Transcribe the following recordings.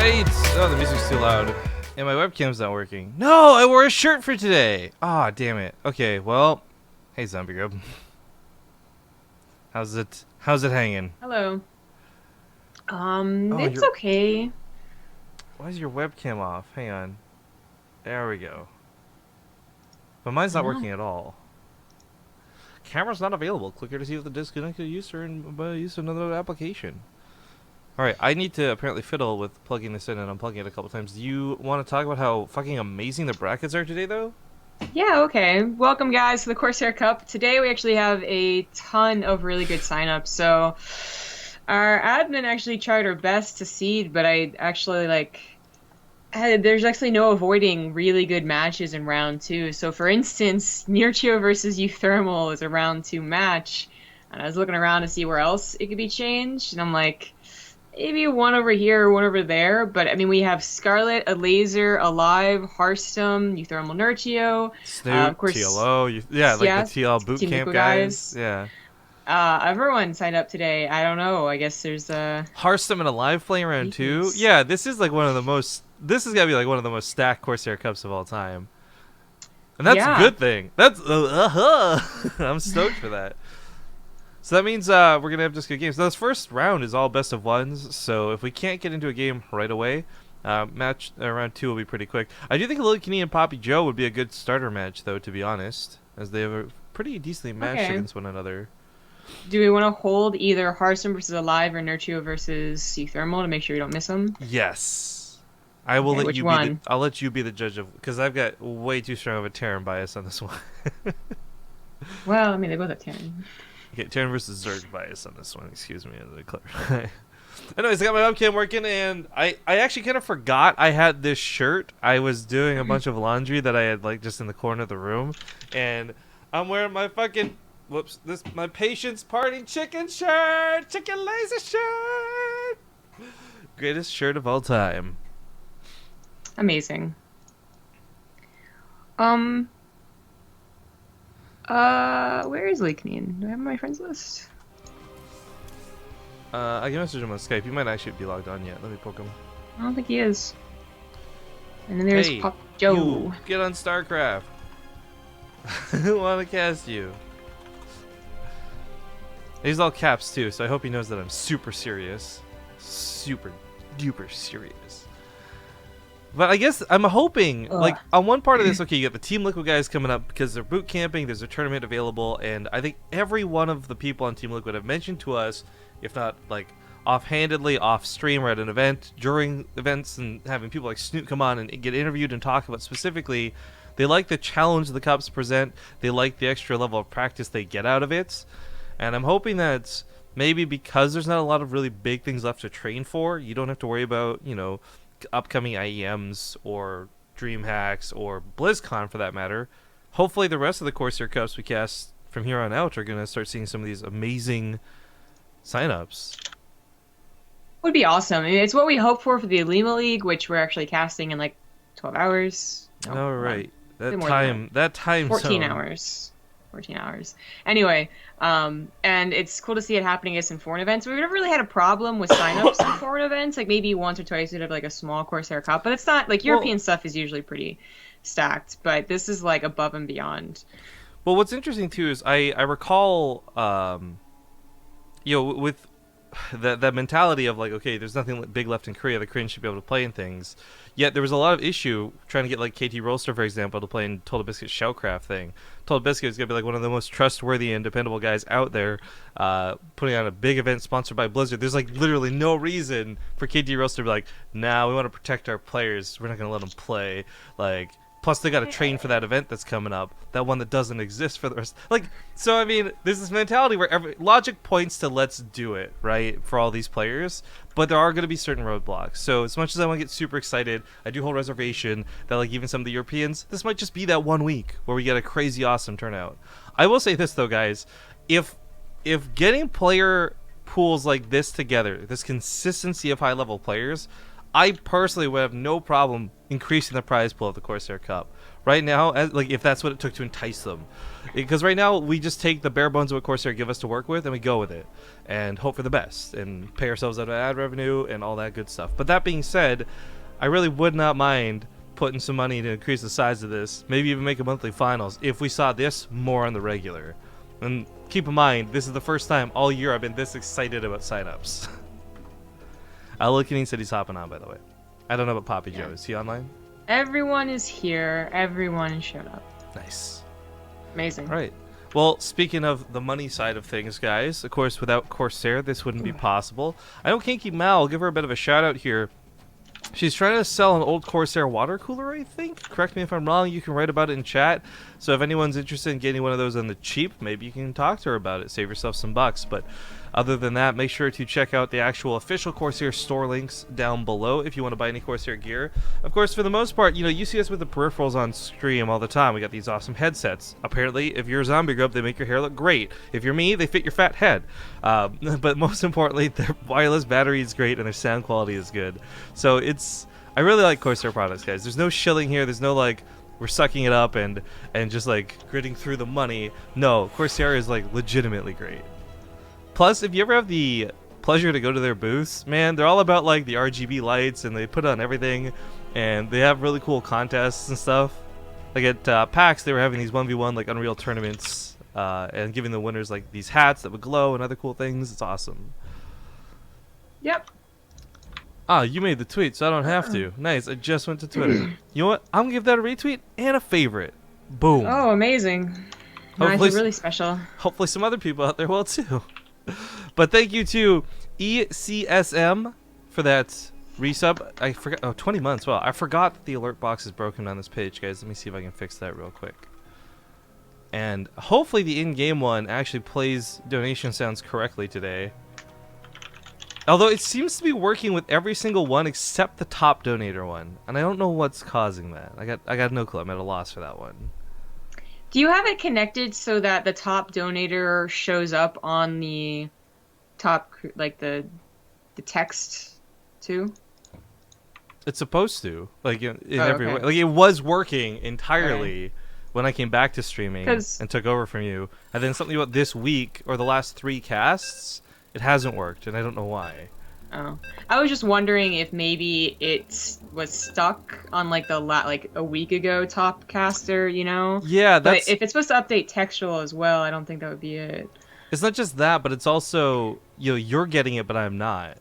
Right! Oh, the music's too loud. And my webcam's not working. No, I wore a shirt for today! Ah, damn it. Okay, well, hey Zombie Grub. How's it hanging? Hello. Oh, It's okay. why is your webcam off? Hang on. There we go. But mine's not Oh. working at all. Camera's not available. Click here to see if the disconnected user and use another application. Alright, I need to apparently fiddle with plugging this in and unplugging it a couple times. Do you want to talk about how fucking amazing the brackets are today, though? Yeah, okay. Welcome, guys, to the Corsair Cup. Today we actually have a ton of really good signups. So our admin actually tried her best to seed, but I actually there's actually no avoiding really good matches in round two. So for instance, Nirchio versus Euthermal is a round two match. And I was looking around to see where else it could be changed, and I'm like, maybe one over here or one over there. But I mean, we have Scarlet, a Laser, Alive, Hearthstone, Euthermal Nurtio, Snoop, of course, TLO, like yeah, the TL Team bootcamp Liquid guys. Yeah. Everyone signed up today. I don't know. I guess there's Hearthstone and Alive playing around too. weakness. Yeah, this is like one of the most. This is gotta be like one of the most stacked Corsair Cups of all time. And that's a Yeah. good thing. That's I'm stoked for that. So that means we're gonna have just good games. Now, this first round is all best of ones. So if we can't get into a game right away, round two will be pretty quick. I do think Lillekanin and PappiJoe would be a good starter match, though, to be honest, as they have a pretty decently matched Okay. against one another. Do we want to hold either Hearthstone versus Alive or Nurtio versus Euthermal to make sure we don't miss them? Yes, I will Okay, let which you one? be. I'll let you be the judge of, because I've got way too strong of a Terran bias on this one. Well, I mean, they both have 10. Okay, Terran versus Zerg bias on this one. Excuse me, to clarify. Anyways, I got my webcam working, and I actually kind of forgot I had this shirt. I was doing a bunch of laundry that I had like just in the corner of the room, and I'm wearing my fucking my Patience Party chicken shirt, chicken laser shirt, greatest shirt of all time. Amazing. Where is Lillekanin? Do I have him on my friends list? I can message him on Skype. He might actually be logged on yet. Let me poke him. I don't think he is. And then there's Hey, PappiJoe. you, get on StarCraft. I want to cast you. He's all caps too, so I hope he knows that I'm super serious. Super duper serious. But I guess I'm hoping, Ugh. like, on one part of this, okay, you got the Team Liquid guys coming up because they're boot camping, there's a tournament available, and I think every one of the people on Team Liquid have mentioned to us, if not, like, offhandedly, off stream or at an event, during events, and having people like Snoop come on and get interviewed and talk about specifically, they like the challenge the Cups present, they like the extra level of practice they get out of it, and I'm hoping that maybe because there's not a lot of really big things left to train for, you don't have to worry about, you know, upcoming IEMs or DreamHacks or BlizzCon for that matter. Hopefully the rest of the Corsair Cups we cast from here on out are going to start seeing some of these amazing signups. Would be awesome. I mean, it's what we hope for the Lima League, which we're actually casting in like 12 hours. No, All right. bit That more than time, that time 14 zone. hours. 14 hours. Anyway, and it's cool to see it happening as in foreign events. We've never really had a problem with signups in foreign events. Like maybe once or twice we'd have like a small Corsair Cup, but it's not like European stuff is usually pretty stacked. But this is like above and beyond. Well, what's interesting too is I recall, with that mentality of like, okay, there's nothing big left in Korea. The Koreans should be able to play in things. Yet there was a lot of issue trying to get like KT Rolster, for example, to play in Total Biscuit's Shellcraft thing. Total Biscuit is gonna be like one of the most trustworthy and dependable guys out there, putting on a big event sponsored by Blizzard. There's like literally no reason for KT Rolster to be like, nah, we want to protect our players. We're not gonna let them play. Like. Plus, they got to train for that event that's coming up. That one that doesn't exist for the rest. Like, so I mean, there's this mentality where logic points to let's do it, right, for all these players. But there are going to be certain roadblocks. So as much as I want to get super excited, I do hold reservation that like even some of the Europeans, this might just be that 1 week where we get a crazy awesome turnout. I will say this though, guys, if getting player pools like this together, this consistency of high level players, I personally would have no problem increasing the prize pool of the Corsair Cup. right now, like if that's what it took to entice them. Because right now we just take the bare bones of what Corsair give us to work with and we go with it and hope for the best and pay ourselves out of ad revenue and all that good stuff. But that being said, I really would not mind putting some money to increase the size of this, maybe even make a monthly finals if we saw this more on the regular. And keep in mind, this is the first time all year I've been this excited about signups. Lillekanin said he's hopping on, by the way. I don't know about PappiJoe. Yeah. Is he online? Everyone is here. Everyone showed up. Nice. Amazing. All right. Well, speaking of the money side of things, guys, of course, without Corsair, this wouldn't be possible. I know Kinky Mal, I'll give her a bit of a shout out here. She's trying to sell an old Corsair water cooler, I think. Correct me if I'm wrong. You can write about it in chat. So if anyone's interested in getting one of those on the cheap, maybe you can talk to her about it. Save yourself some bucks. But other than that, make sure to check out the actual official Corsair store links down below if you want to buy any Corsair gear. Of course, for the most part, you know, you see us with the peripherals on stream all the time. We got these awesome headsets. Apparently, if you're a zombie grub, they make your hair look great. If you're me, they fit your fat head. But most importantly, their wireless battery is great and their sound quality is good. So I really like Corsair products, guys. There's no shilling here. There's no like we're sucking it up and just like gritting through the money. No, Corsair is like legitimately great. Plus, if you ever have the pleasure to go to their booths, man, they're all about like the RGB lights and they put on everything and they have really cool contests and stuff. Like at PAX, they were having these 1v1 like Unreal tournaments and giving the winners like these hats that would glow and other cool things. It's awesome. Yep. Ah, you made the tweet, so I don't have to. Nice, I just went to Twitter. You know what? I'm gonna give that a retweet and a favorite. Boom. Oh, amazing. No, I feel really special. Hopefully some other people out there will too. But thank you to ECSM for that resub. I forgot. Oh, 20 months. Well, I forgot that the alert box is broken on this page, guys. Let me see if I can fix that real quick. And hopefully the in-game one actually plays donation sounds correctly today. Although it seems to be working with every single one except the top donator one, and I don't know what's causing that. I got no clue. I'm at a loss for that one. Do you have it connected so that the top donator shows up on the top, like the text too? It's supposed to, like in Oh, every okay. way. Like it was working entirely when I came back to streaming and took over from you, and then something about this week or the last 3 casts. It hasn't worked, and I don't know why. Oh, I was just wondering if maybe it was stuck on like the like a week ago top caster, you know? Yeah, that's. But if it's supposed to update textual as well, I don't think that would be it. It's not just that, but it's also you're getting it, but I'm not.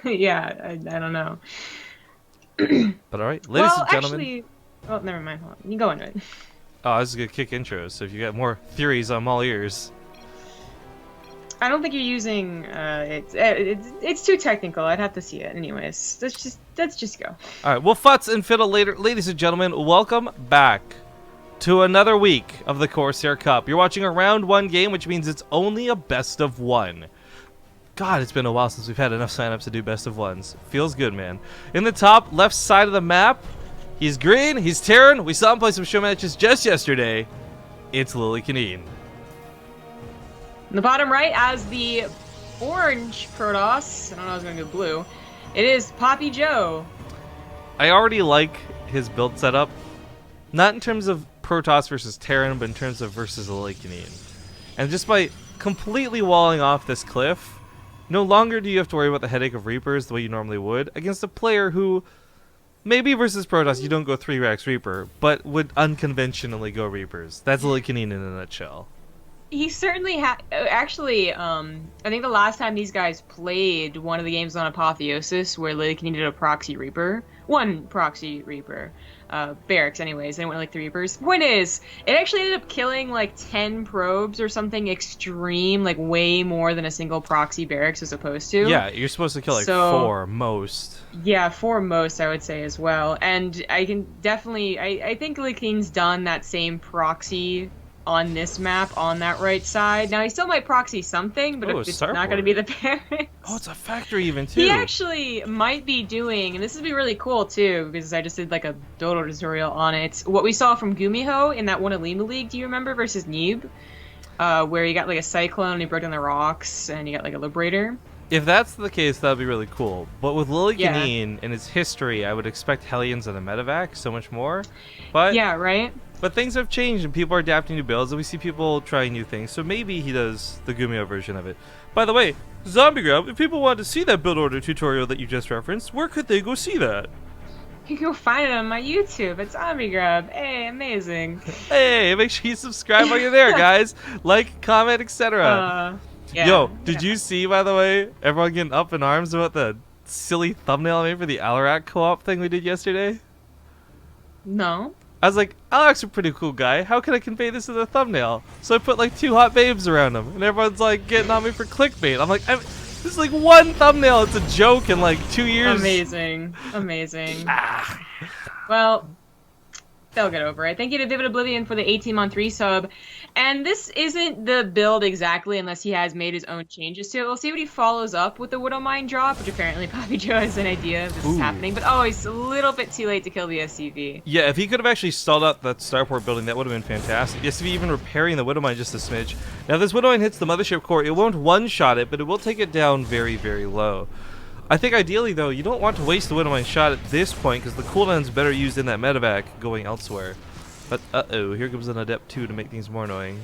Yeah, I don't know. But all right, ladies and gentlemen. Actually, oh, never mind. Hold on. You go into it. Oh, this is a good kick intro. So if you got more theories, I'm all ears. I don't think you're using it's too technical. I'd have to see it. Anyways, let's just go. All right, well, futz and fiddle later, ladies and gentlemen. Welcome back to another week of the Corsair Cup. You're watching a round 1 game, which means it's only a best of 1. God, it's been a while since we've had enough signups to do best of 1s. Feels good, man. In the top left side of the map, he's green, he's Terran. We saw him play some show matches just yesterday. It's Lillekanin. In the bottom right, as the orange Protoss, I don't know, I was going to go blue, it is PappiJoe. I already like his build setup. Not in terms of Protoss versus Terran, but in terms of versus Lillekanin. And just by completely walling off this cliff, no longer do you have to worry about the headache of Reapers the way you normally would against a player who, maybe versus Protoss you don't go 3 racks Reaper, but would unconventionally go Reapers. That's Lillekanin in a nutshell. He certainly actually, I think the last time these guys played one of the games on Apotheosis where Lillekanin did a proxy Reaper. One proxy Reaper. Barracks anyways, they went like 3 Reapers. Point is, it actually ended up killing like 10 probes or something extreme, like way more than a single proxy barracks was supposed to. Yeah, you're supposed to kill like 4 most. Yeah, 4 most I would say as well. And I can definitely, I think Lillekanin's done that same proxy on this map on that right side. Now he still might proxy something, but it's not going to be the barracks. Oh, it's a factory even too. He actually might be doing, and this would be really cool too, because I just did like a dodo tutorial on it. What we saw from Gumiho in that one Alima League, do you remember, versus Neeb? Where he got like a cyclone and he broke down the rocks and he got like a liberator. If that's the case, that'd be really cool. But with Lillekanin Yeah. and his history, I would expect Hellions and a medevac so much more. But Yeah, right? but things have changed and people are adapting new builds and we see people trying new things. So maybe he does the Gumio version of it. By the way, Zombie Grub, if people want to see that build order tutorial that you just referenced, where could they go see that? You can go find it on my YouTube. It's Zombie Grub. Hey, amazing. Hey, make sure you subscribe while you're there, guys. Like, comment, etc. Yeah. Yo, did you see, by the way, everyone getting up in arms about the silly thumbnail I made for the Alarak co-op thing we did yesterday? No. I was like, Alarak's a pretty cool guy. How can I convey this in the thumbnail? So I put like 2 hot babes around him, and everyone's like getting on me for clickbait. I'm like, this is like one thumbnail. It's a joke in like 2 years. Amazing. Amazing. Well, they'll get over it. Thank you to Vivid Oblivion for the 18-month resub. And this isn't the build exactly unless he has made his own changes to it. We'll see what he follows up with the Widow Mine drop, which apparently PappiJoe has an idea of this is happening. But oh, he's a little bit too late to kill the SCV. Yeah, if he could have actually stalled out that starport building, that would have been fantastic. The SCV even repairing the Widow Mine just a smidge. Now, if this Widow Mine hits the mothership core, it won't one-shot it, but it will take it down very, very low. I think ideally, though, you don't want to waste the Widow Mine shot at this point because the cooldown's better used in that medevac going elsewhere. But, uh-oh, here comes an Adept 2 to make things more annoying.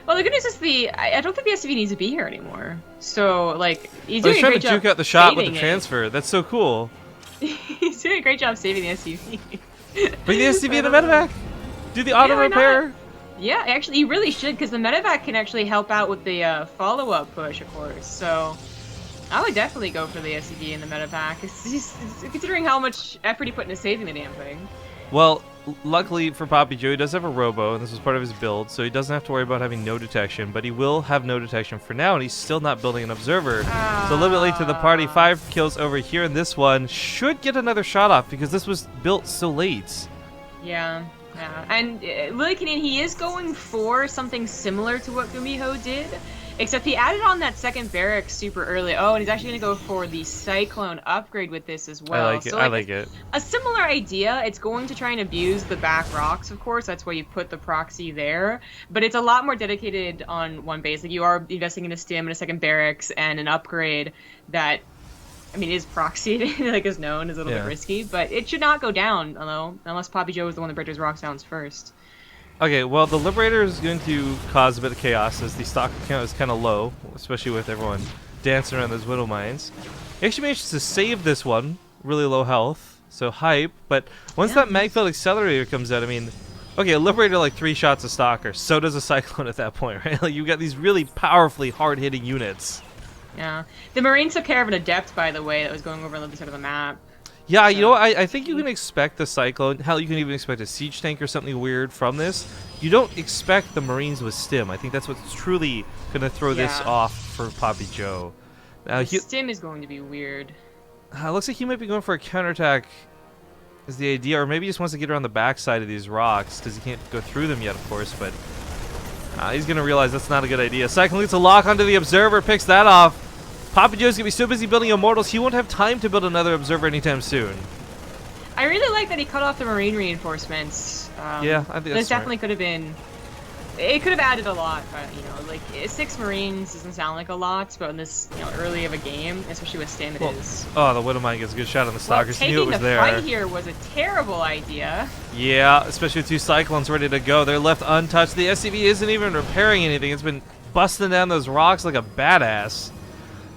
Well, the good news is I don't think the SCV needs to be here anymore. So, like, he's Oh, doing he's a trying great to job juke out the shot with the saving it. transfer. That's so cool. He's doing a great job saving the SCV. Bring the SCV in the medevac. Do the auto why not? repair. Yeah, actually, you really should, because the medevac can actually help out with the follow-up push, of course. So, I would definitely go for the SCV in the medevac, considering how much effort he put into saving the damn thing. Well, luckily for PappiJoe, he does have a robo, and this was part of his build, so he doesn't have to worry about having no detection, but he will have no detection for now, and he's still not building an observer. So a little bit late to the party. 5 kills over here, and this one should get another shot off, because this was built so late. Yeah, yeah. And Lillekanin, he is going for something similar to what Gumiho did, except he added on that second barracks super early. Oh, and he's actually going to go for the Cyclone upgrade with this as well. I like it. So, I like it. A similar idea. It's going to try and abuse the back rocks, of course. That's why you put the proxy there. But it's a lot more dedicated on one base. Like, you are investing in a stim and a second barracks and an upgrade that, I mean, is proxied, like is known, is a little bit risky. But it should not go down, unless PappiJoe is the one that breaks his rocks down first. Okay, well, the Liberator is going to cause a bit of chaos as the stock count is kind of low, especially with everyone dancing around those Widow Mines. He actually managed to save this one, really low health, so hype, but once that Magfield Accelerator comes out, I mean, okay, a Liberator like 3 shots a Stalker, so does a Cyclone at that point, right? Like, you've got these really powerfully hard-hitting units. Yeah. The Marines took care of an Adept, by the way, that was going over on the other side of the map. Yeah, you know, I think you can expect the Cyclone. Hell, you can even expect a Siege Tank or something weird from this. You don't expect the Marines with Stim. I think that's what's truly going to throw this off for PappiJoe. The Stim is going to be weird. Looks like he might be going for a counterattack is the idea, or maybe he just wants to get around the backside of these rocks because he can't go through them yet, of course, but he's going to realize that's not a good idea. Cyclone gets a lock onto the Observer, picks that off. PappiJoe's going to be so busy building Immortals, he won't have time to build another Observer anytime soon. I really like that he cut off the Marine reinforcements. Yeah, I think that's this definitely could have been... It could have added a lot, but, you know, like, 6 Marines doesn't sound like a lot, but in this, you know, early of a game, especially with Stim, it is. Oh, the Widow Mine gets a good shot on the Stalkers. Well, He knew it was there. taking the fight here was a terrible idea. Yeah, especially with 2 Cyclones ready to go. They're left untouched. The SCV isn't even repairing anything. It's been busting down those rocks like a badass.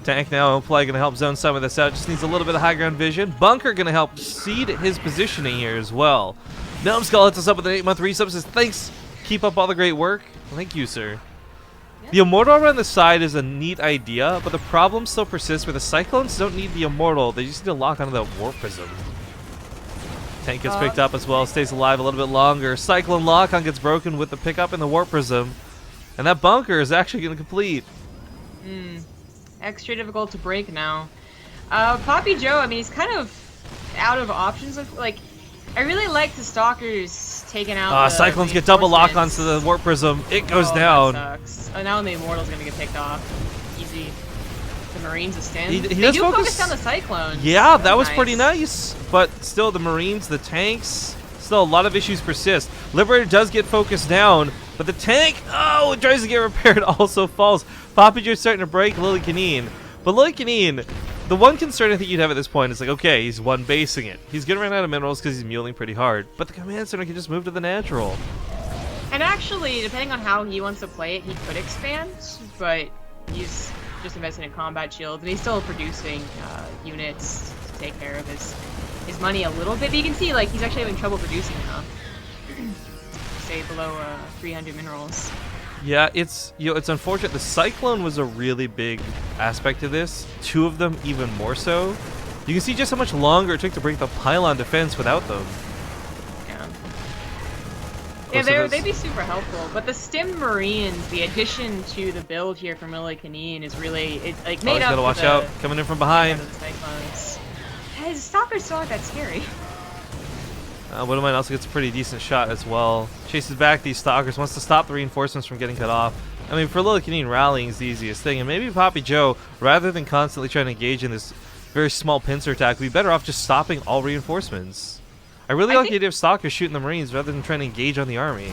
Tank now, Play gonna help zone some of this out. Just needs a little bit of high ground vision. Bunker gonna help seed his positioning here as well. Numbskull hits us up with an 8-month resub. Says thanks. Keep up all the great work. Thank you, sir. Yeah. The Immortal around the side is a neat idea, but the problem still persists where the Cyclones don't need the Immortal. They just need to lock onto that Warp Prism. Tank gets picked up as well. Stays alive a little bit longer. Cyclone lock-on gets broken with the pickup in the Warp Prism. And that bunker is actually going to complete. Extra difficult to break now. PappiJoe, I mean, he's kind of out of options. Like, I really like the Stalkers taking out the Cyclones get double lock-ons to the Warp Prism. It goes down. That sucks. Oh, now the Immortal's going to get picked off. Easy. The Marines a stand. He They does do focus down the Cyclone. Yeah, that was pretty nice. But still, the Marines, the tanks, still a lot of issues persist. Liberator does get focused down, but the tank, it tries to get repaired, also falls. PappiJoe starting to break Lillekanin. But Lillekanin, the one concern I think you'd have at this point is like, okay, he's one basing it. He's gonna run out of minerals because he's muling pretty hard. But the command center can just move to the natural. And actually, depending on how he wants to play it, he could expand, but he's just investing in combat shields, and he's still producing units to take care of his money a little bit. But you can see, like, he's actually having trouble producing enough. Say below 300 minerals. Yeah, it's it's unfortunate. The Cyclone was a really big aspect of this. Two of them even more so. You can see just how much longer it took to break the pylon defense without them. Yeah, they'd be super helpful, but the Stim Marines, the addition to the build here from Lillekanin is really made up. Gotta watch out, coming in from behind. Yeah, his stalkers still aren't that scary. One of mine also gets a pretty decent shot as well. Chases back these stalkers, wants to stop the reinforcements from getting cut off. I mean, for Lillekanin, rallying is the easiest thing, and maybe PappiJoe, rather than constantly trying to engage in this very small pincer attack, would be better off just stopping all reinforcements. I really like the idea of stalkers shooting the Marines rather than trying to engage on the army.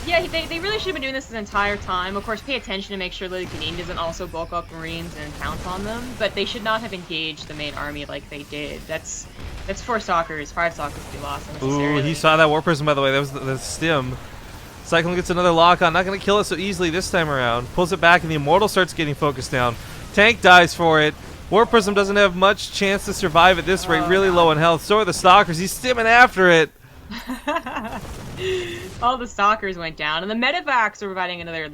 Yeah, they really should have been doing this the entire time. Of course, pay attention to make sure Lillekanin doesn't also bulk up Marines and pounce on them, but they should not have engaged the main army like they did. That's 4 stalkers, 5 stalkers to be lost unnecessarily. Ooh, he saw that War Prism, by the way. That was the Stim. Cyclone gets another lock on. Not going to kill it so easily this time around. Pulls it back, and the Immortal starts getting focused down. Tank dies for it. War Prism doesn't have much chance to survive at this rate. Really low in health. So are the Stalkers. He's stimming after it. All the Stalkers went down, and the Medivacs are providing another,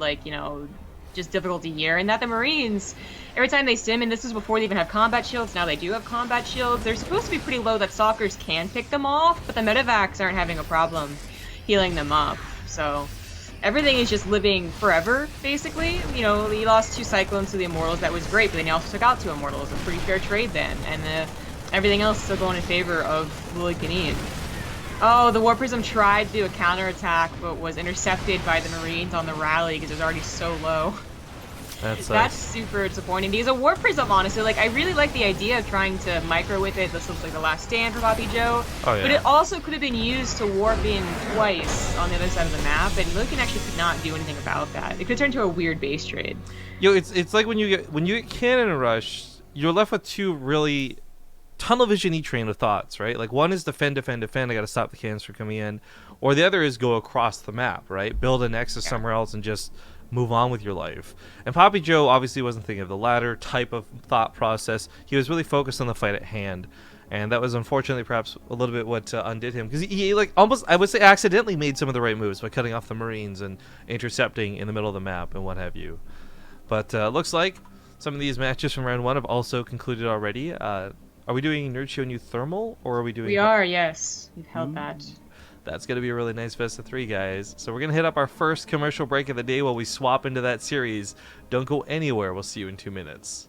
just difficulty here. And that the Marines, every time they stim, and this is before they even have combat shields, now they do have combat shields, they're supposed to be pretty low that Stalkers can pick them off, but the Medivacs aren't having a problem healing them up. So everything is just living forever, basically. He lost 2 Cyclones to the Immortals, that was great, but then he also took out 2 Immortals, a pretty fair trade then, and everything else is still going in favor of Lillekanin. Oh, the War Prism tried to do a counterattack, but was intercepted by the Marines on the rally because it was already so low. That's super disappointing. Because a War Prism, honestly, I really like the idea of trying to micro with it. This looks like the last stand for PappiJoe. Oh, yeah. But it also could have been used to warp in twice on the other side of the map, and Lillekanin actually could not do anything about that. It could turn into a weird base trade. It's like when you get Cannon Rush, you're left with 2 really tunnel vision-y train of thoughts, right? Like, one is defend, defend, defend, I gotta stop the cannons from coming in. Or the other is go across the map, right? Build a nexus somewhere else and just move on with your life. And PappiJoe obviously wasn't thinking of the latter type of thought process. He was really focused on the fight at hand. And that was unfortunately perhaps a little bit what undid him. Because he almost, I would say, accidentally made some of the right moves by cutting off the Marines and intercepting in the middle of the map and what have you. But looks like some of these matches from round 1 have also concluded already. Are we doing Nerd Show New Thermal, or are we doing... We are, yes. We've held that. That's going to be a really nice best of 3, guys. So we're going to hit up our first commercial break of the day while we swap into that series. Don't go anywhere. We'll see you in 2 minutes.